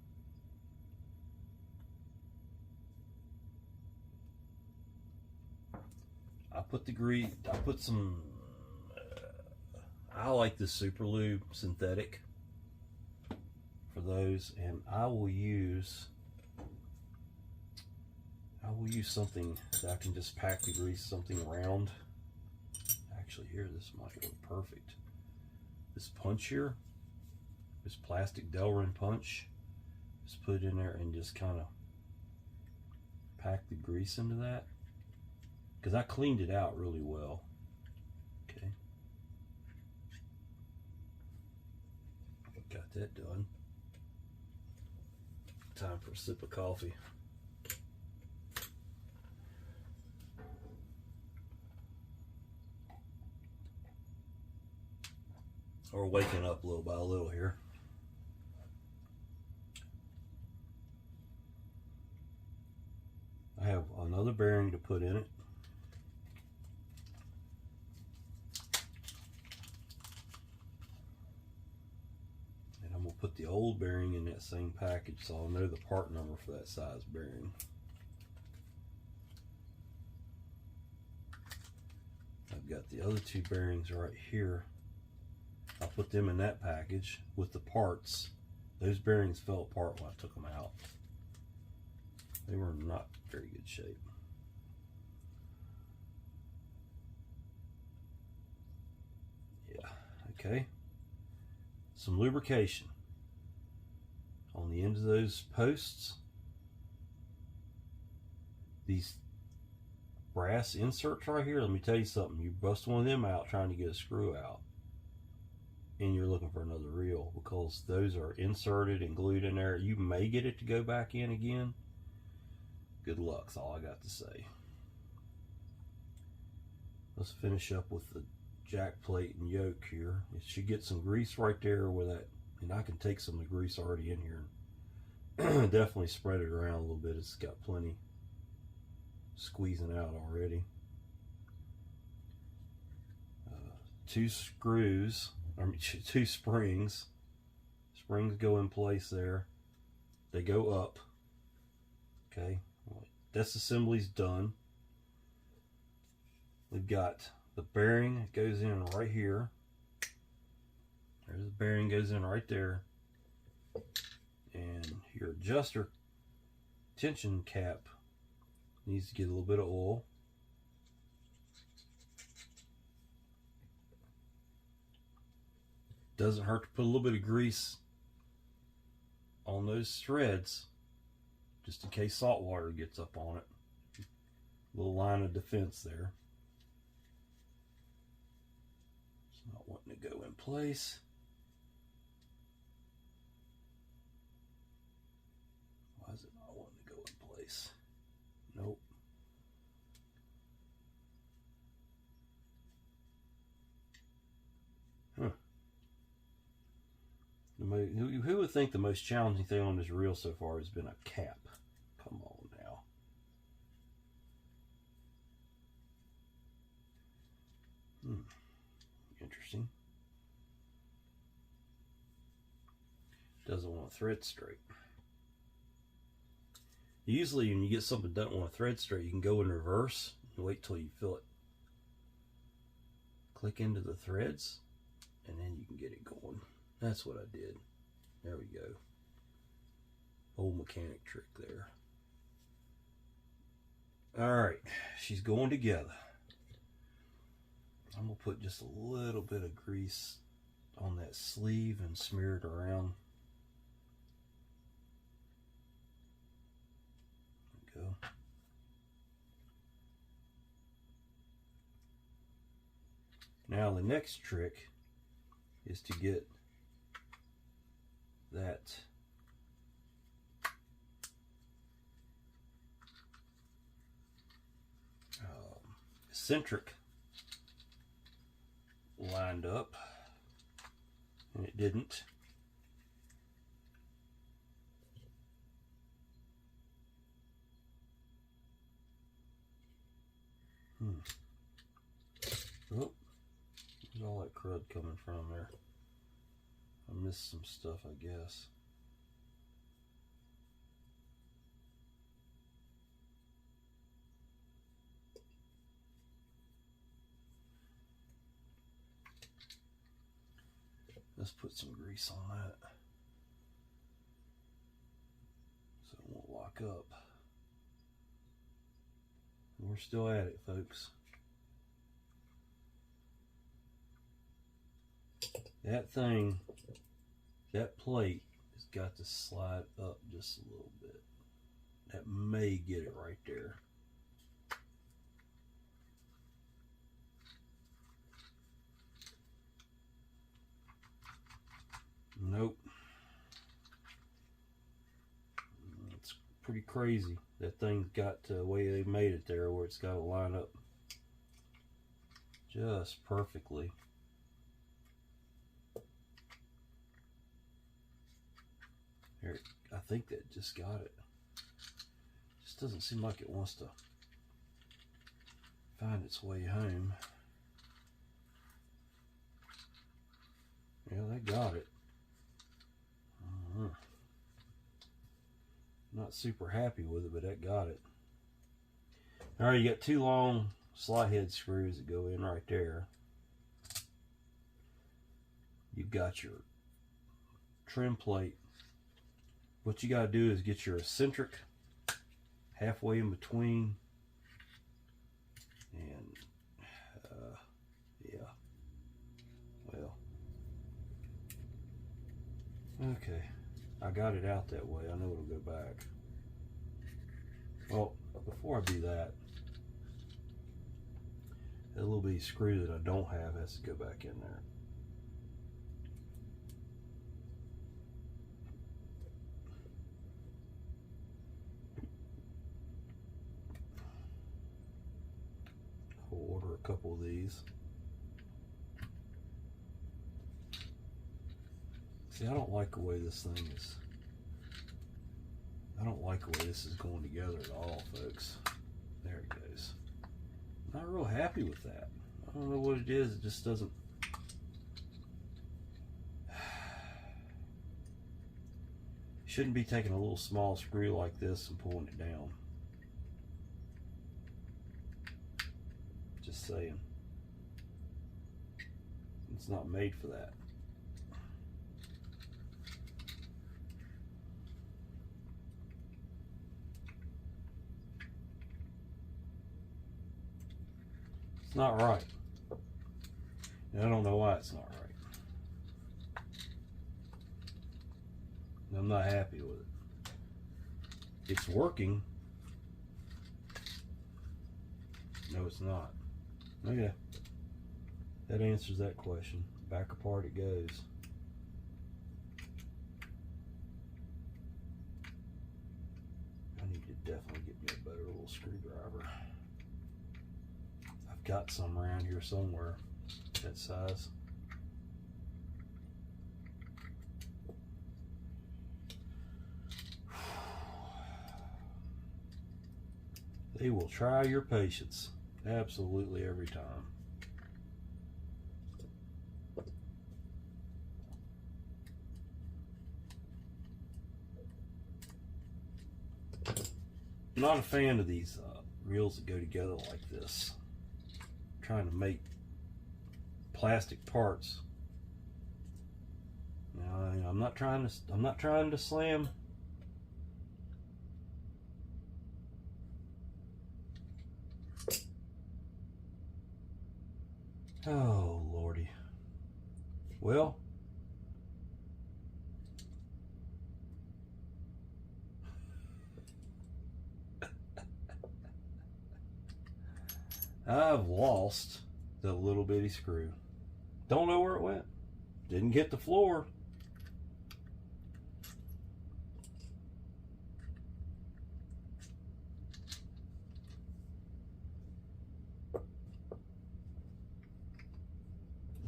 S1: I put the grease, I put some, I like the Super Lube synthetic for those, and I will use something that I can just pack the grease, something round. Actually, here, this might look perfect. This punch here, this plastic Delrin punch, just put it in there and just kind of pack the grease into that, because I cleaned it out really well. Okay, got that done. Time for a sip of coffee. Or waking up little by little here. I have another bearing to put in it. And I'm going to put the old bearing in that same package so I'll know the part number for that size bearing. I've got the other two bearings right here. I'll put them in that package with the parts. Those bearings fell apart when I took them out. They were not very good shape. Yeah, okay. Some lubrication on the ends of those posts. These brass inserts right here, let me tell you something. You bust one of them out trying to get a screw out, and you're looking for another reel, because those are inserted and glued in there. You may get it to go back in again. Good luck, that's all I got to say. Let's finish up with the jack plate and yoke here. It should get some grease right there where that, and I can take some of the grease already in here. Definitely spread it around a little bit. It's got plenty squeezing out already. Two screws. Two springs. Springs go in place there. They go up. Okay, disassembly's done. We've got the bearing that goes in right here. There's the bearing, goes in right there. And your adjuster tension cap needs to get a little bit of oil. Doesn't hurt to put a little bit of grease on those threads, just in case salt water gets up on it. Little line of defense there. It's not wanting to go in place. Why is it not wanting to go in place? Nope. Huh. Who would think the most challenging thing on this reel so far has been a cap? Come on now. doesn't want to thread straight. Usually when you get something that doesn't want to thread straight, you can go in reverse and wait till you feel it click into the threads, and then you can get it going. That's what I did. There we go. Old mechanic trick there. Alright, she's going together. I'm going to put just a little bit of grease on that sleeve and smear it around. There we go. Now the next trick is to get that eccentric lined up, and it didn't. Oh, where's all that crud coming from there? I missed some stuff, I guess. Let's put some grease on that so it won't lock up. We're still at it, folks. That thing, that plate has got to slide up just a little bit. That may get it right there. Nope. It's pretty crazy. That thing's got the way they made it there, where it's got to line up just perfectly. There, I think that just got it. Just doesn't seem like it wants to find its way home. Yeah, that got it. Not super happy with it, but that got it. Alright, you got two long slide head screws that go in right there. You've got your trim plate. What you got to do is get your eccentric halfway in between, and yeah, well, okay, I got it out that way. I know it'll go back. Well, before I do that, that little bitty screw that I don't have has to go back in there. I'll order a couple of these. See, I don't like the way this thing is. I don't like the way this is going together at all, folks. There it goes. Not real happy with that. I don't know what it is. It just doesn't. Shouldn't be taking a little small screw like this and pulling it down. Just saying. It's not made for that. It's not right. And I don't know why it's not right. I'm not happy with it. It's working. No, it's not. Okay. That answers that question. Back apart it goes. I need to definitely get me a better little screwdriver. I've got some around here somewhere that size. They will try your patience absolutely every time. not a fan of these reels that go together like this. I'm trying to make plastic parts. Now, I'm not trying to slam. Oh lordy. Well, I've lost the little bitty screw. Don't know where it went. Didn't hit the floor.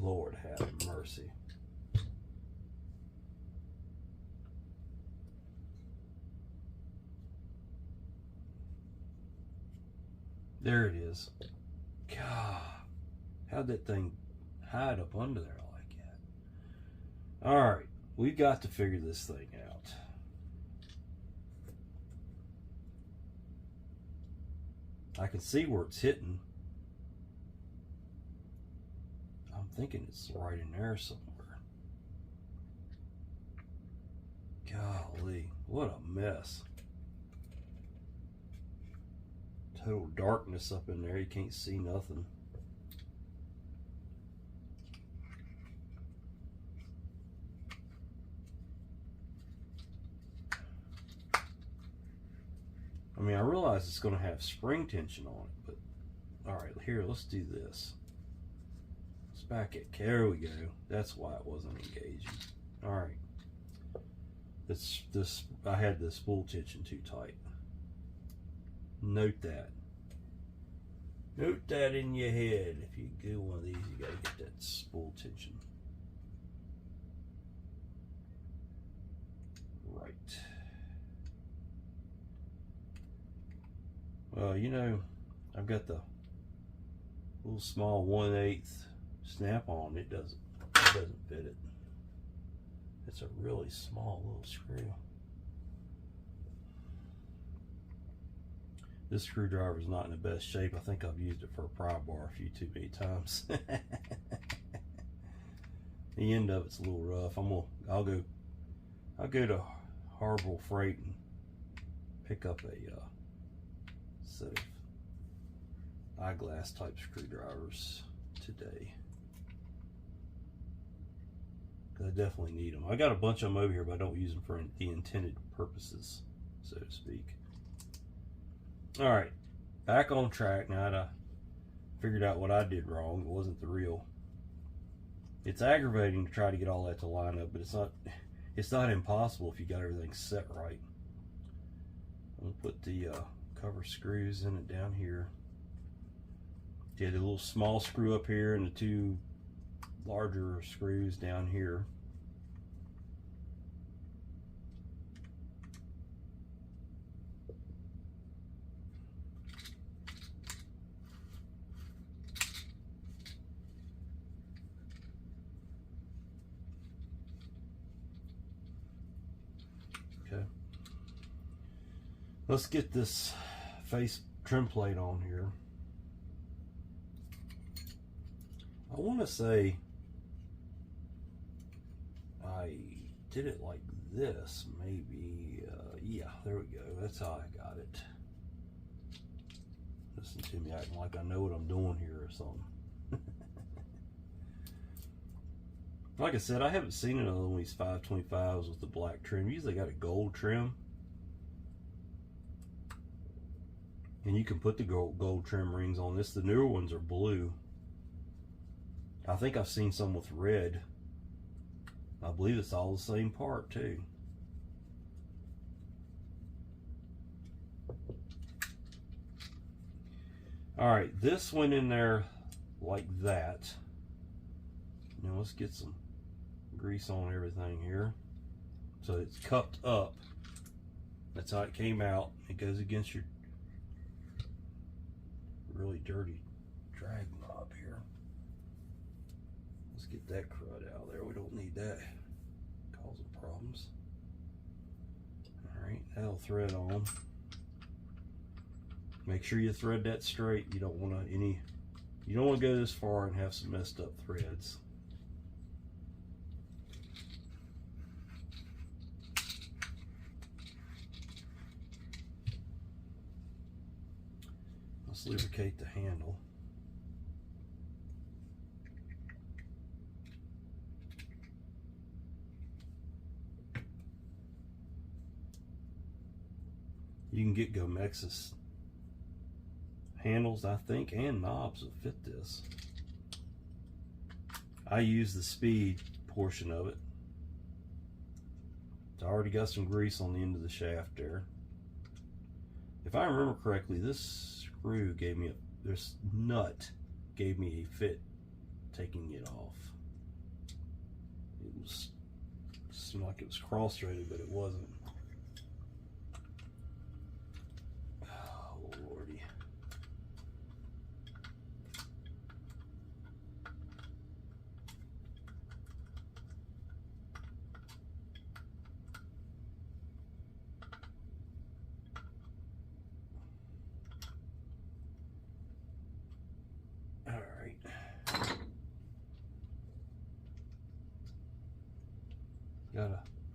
S1: Lord have mercy. There it is. God, how'd that thing hide up under there like that? All right, we've got to figure this thing out. I can see where it's hitting. I'm thinking it's right in there somewhere. Golly, what a mess. Total darkness up in there, you can't see nothing. I mean, I realize it's going to have spring tension on it, but all right, here, let's do this. Let's back it. There we go. That's why it wasn't engaging. All right. This I had the spool tension too tight. Note that. Note that in your head. If you do one of these, you got to get that spool tension right. Well, you know, I've got the little small 1/8 snap on. It doesn't fit it. It's a really small little screw. This screwdriver is not in the best shape. I think I've used it for a pry bar a few too many times. The end of it's a little rough. I'll go to Harbor Freight and pick up a set of eyeglass type screwdrivers today. I definitely need them. I got a bunch of them over here, but I don't use them for the intended purposes, so to speak. All right, back on track now that I figured out what I did wrong. It wasn't the reel. It's aggravating to try to get all that to line up, but it's not impossible if you got everything set right. I'm gonna put the cover screws in it down here. Yeah, the little small screw up here and the two larger screws down here. Okay. Let's get this face trim plate on here. I want to say I did it like this, maybe. Yeah, there we go. That's how I got it. Listen to me acting like I know what I'm doing here or something. Like I said, I haven't seen another one of these 525s with the black trim. Usually got a gold trim. And you can put the gold trim rings on this. The newer ones are blue. I think I've seen some with red. I believe it's all the same part too. All right, this went in there like that. Now let's get some grease on everything here. So it's cupped up. That's how it came out. It goes against your really dirty drag knob here. Let's get that crud out of there. We don't need that causing problems. All right, that'll thread on. Make sure you thread that straight. You don't want to go this far and have some messed up threads. Let's lubricate the handle. You can get Gomex's handles, I think, and knobs will fit this. I use the speed portion of it. It's already got some grease on the end of the shaft there. If I remember correctly, this screw gave me this nut gave me a fit taking it off. It seemed like it was cross-threaded, but it wasn't.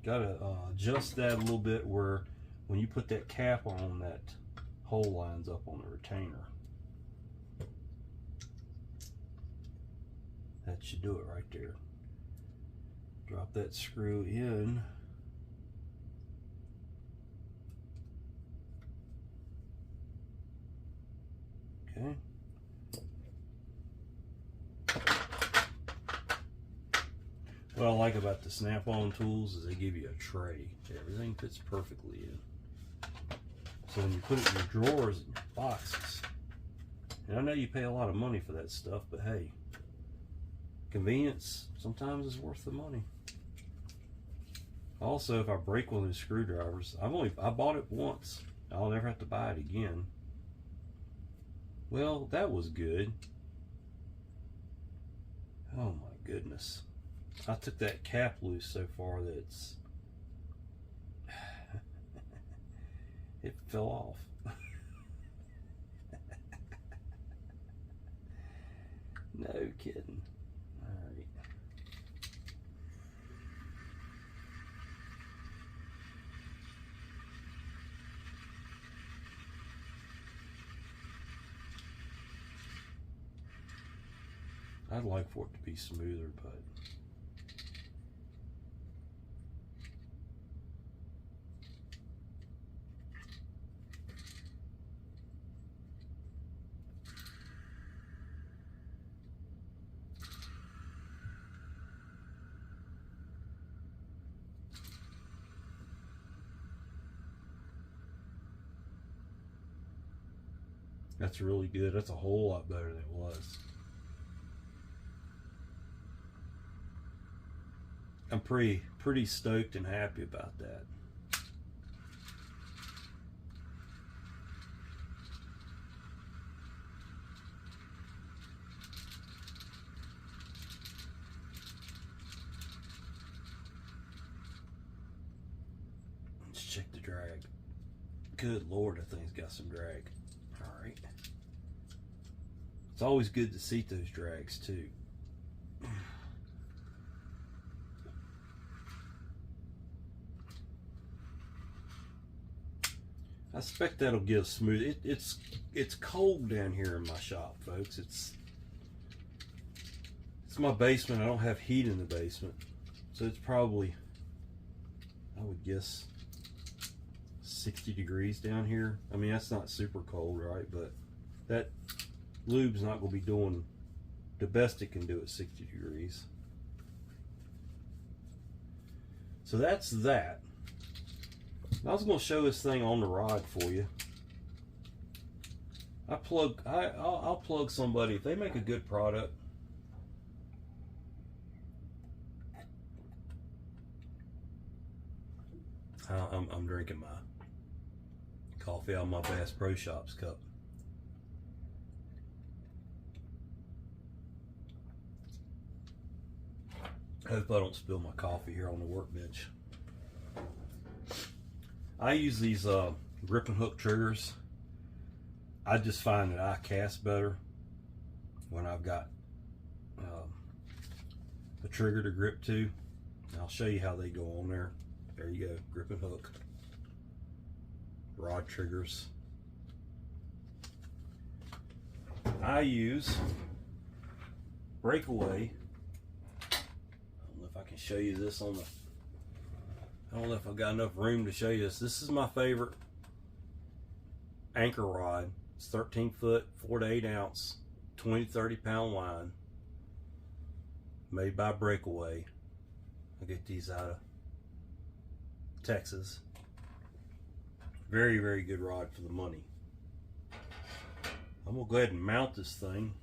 S1: Gotta adjust that a little bit where when you put that cap on, that hole lines up on the retainer. That should do it right there. Drop that screw in. Okay. What I like about the snap-on tools is they give you a tray. Everything fits perfectly in. So when you put it in your drawers and your boxes, and I know you pay a lot of money for that stuff, but hey, convenience sometimes is worth the money. Also, if I break one of these screwdrivers, I bought it once. I'll never have to buy it again. Well, that was good. Oh my goodness. I took that cap loose so far that it fell off. No kidding. All right. I'd like for it to be smoother, but that's really good. That's a whole lot better than it was. I'm pretty stoked and happy about that. Let's check the drag. Good Lord, that thing's got some drag. All right. It's always good to see those drags too. I expect that'll give smooth. It's cold down here in my shop, folks. It's my basement. I don't have heat in the basement, so it's probably, I would guess, 60 degrees down here. I mean, that's not super cold, right? But that lube's not going to be doing the best it can do at 60 degrees. So that's that. I was going to show this thing on the rod for you. I'll plug somebody if they make a good product. I'm drinking my coffee out of my Bass Pro Shops cup. I hope I don't spill my coffee here on the workbench. I use these grip and hook triggers. I just find that I cast better when I've got a trigger to grip to. And I'll show you how they go on there. There you go, grip and hook. Rod triggers. I use breakaway. I don't know if I can show you this on the, I don't know if I've got enough room to show you this. This is my favorite anchor rod. It's 13 foot, 4 to 8 ounce, 20 to 30 pound line, made by Breakaway. I get these out of Texas. Very, very good rod for the money. I'm gonna go ahead and mount this thing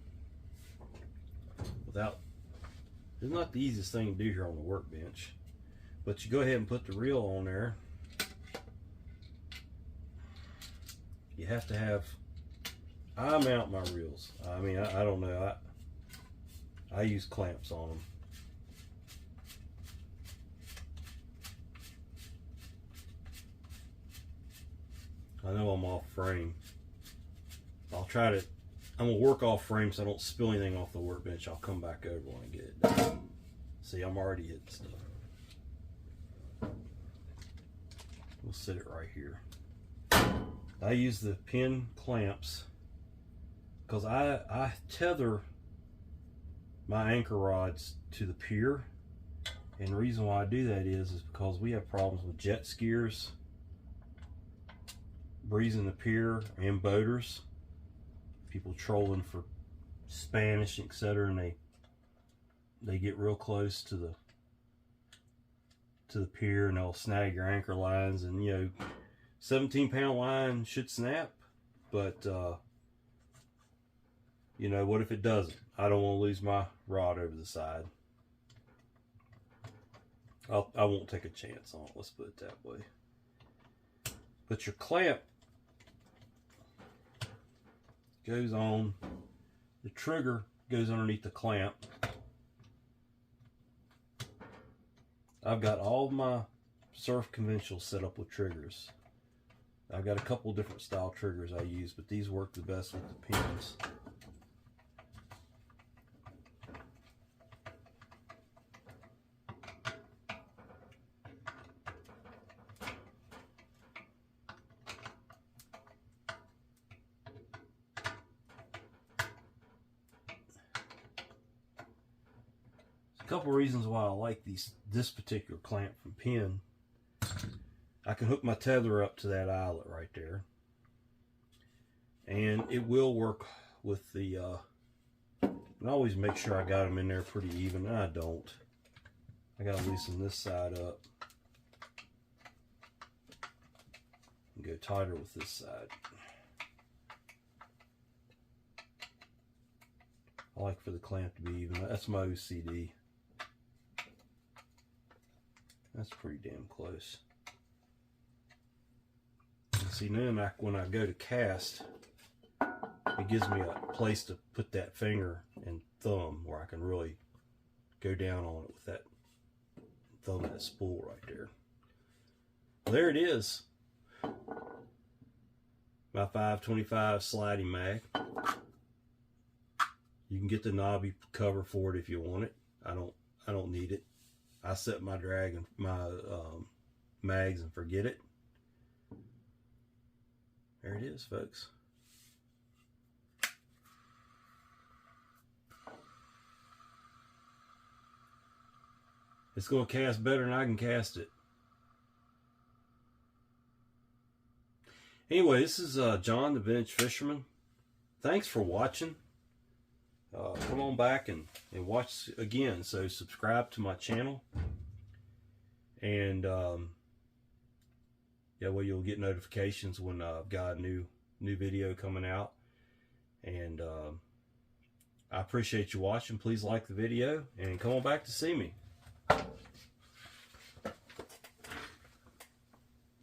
S1: without, it's not the easiest thing to do here on the workbench, but you go ahead and put the reel on there. You have to have, I mount my reels. I mean, I don't know, I use clamps on them. I know I'm off frame. I'll try to, I'm gonna work off frame so I don't spill anything off the workbench. I'll come back over when I get it done. See, I'm already hitting stuff. We'll sit it right here. I use the Penn clamps because I tether my anchor rods to the pier, and the reason why I do that is because we have problems with jet skiers breezing the pier and boaters, people trolling for Spanish, etc., and they get real close to the pier and they'll snag your anchor lines, and you know, 17-pound line should snap, but you know, what if it doesn't? I don't want to lose my rod over the side. I won't take a chance on it, let's put it that way. But your clamp goes on, the trigger goes underneath the clamp. I've got all of my surf conventionals set up with triggers. I've got a couple different style triggers I use, but these work the best with the pins. A couple reasons why I like this particular clamp from Penn. I can hook my tether up to that eyelet right there, and it will work with the and I always make sure I got them in there pretty even. I don't. I gotta loosen this side up and go tighter with this side. I like for the clamp to be even. That's my OCD. That's pretty damn close. And see, now when I go to cast, it gives me a place to put that finger and thumb where I can really go down on it with that thumb, that spool right there. Well, there it is. My 525 Slidey Mag. You can get the knobby cover for it if you want it. I don't need it. I set my drag and my mags and forget it. There it is, folks. It's going to cast better than I can cast it. Anyway, this is John the Vintage Fisherman. Thanks for watching. Come on back and watch again. So subscribe to my channel, and yeah, well, you'll get notifications when I've got a new video coming out. And I appreciate you watching. Please like the video and come on back to see me.